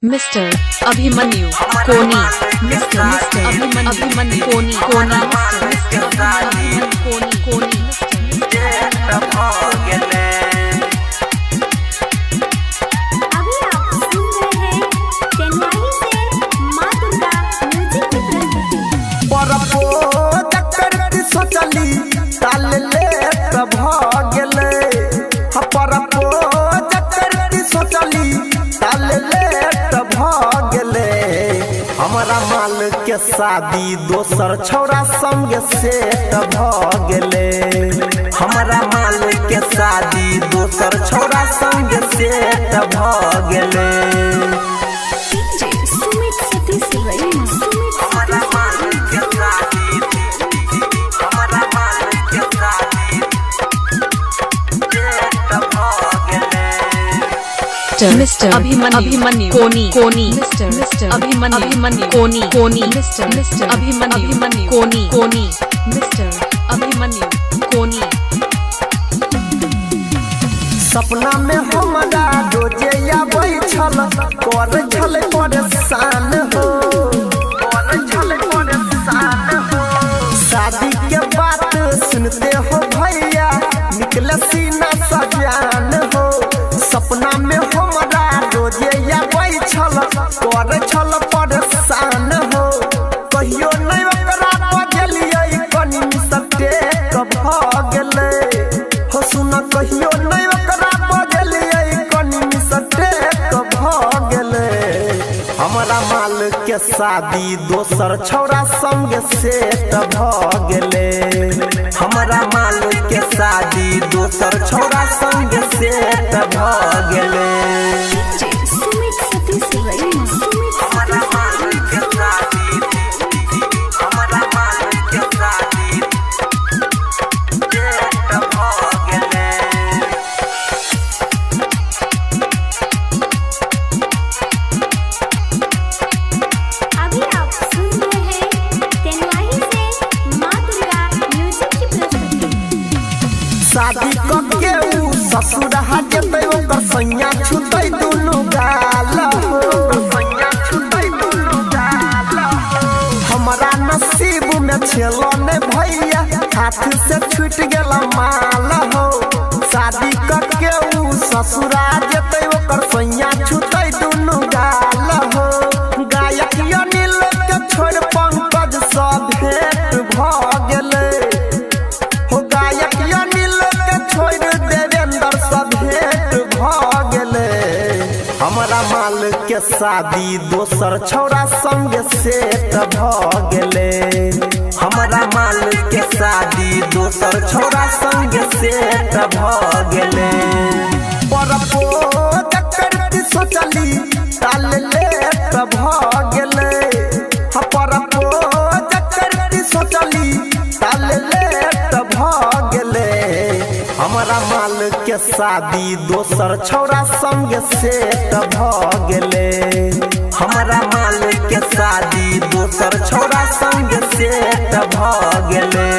Mister Abhimanyu कोनी mister Abhimanyu कोनी mister Abhimanyu कोनी अभी आप सुन रहे हैं चेन्नई से माँ दुर्गा म्यूजिक की प्रस्तुति। परपो जकर सोचली ताल ले तब गेले परपो जकर सोचली ताल ले तब गेले हमारा माल के शादी दोसर छौरा संग से तब गेले हमारा माल के शादी दोसर छौरा संग से तब गेले सुमित सतीश रैना हमारा माल के शादी हमारा माल के शादी तब गेले मिस्टर अभिमन्यु कोनी मिस्टर अभिमन्यु कोनी मिस्टर अभिमन्यु कोनी मिस्टर अभिमन्यु कोनी। सपना में हमरा रोजे आबै छल कर छल परेशान हो शादी के बात सुनते हो भैया निकले सीना सजान हो सपना में हमरा रोजे आबै छल कर छल परेशान हो कहियो नहीं ओकरा बजलिए कनी सटे कब गेले हो सुन कहियो नहीं ओकरा बजलिए कनी सटे कब गेले हमारा माल के शादी दोसर छौरा संग से तब गेले हमारा माल के शादी दोसर छौरा संग से तब गेले सुमित सतीश रैना हमारा माल के शादी हमारा माल के शादी तब गेले अभी आप सुन रहे हैं चेन्नई से माँ दुर्गा म्यूजिक की प्रस्तुति। शादी करके ऊ ससुर जेतै ओकर सैया छुतै दुनु गाल हमारा नसीब में छेलो ने भैया हाथ से छूट गेल माल हो शादी करके ऊ ससुर जेतै ओकर सैया छुतै दुनु गाल हो गायक अनिल के छोड़ पंकज सब भेंट भ गेलै हो गायक अनिल के छोड़ देवेंद्र सब भेंट भ गेले हमारा माल के शादी दोसर छौरा संग से तब गेले हमारा माल के शादी दोसर छौरा संग से तब गेले परपो जकर सोचली ताल ले तब गेले परपो जकर सोचली ताल ले तब गेले हमारा माल के शादी दोसर छौरा संग से तब गेले हमारा माल के शादी दोसर छौरा संग से तब गेले।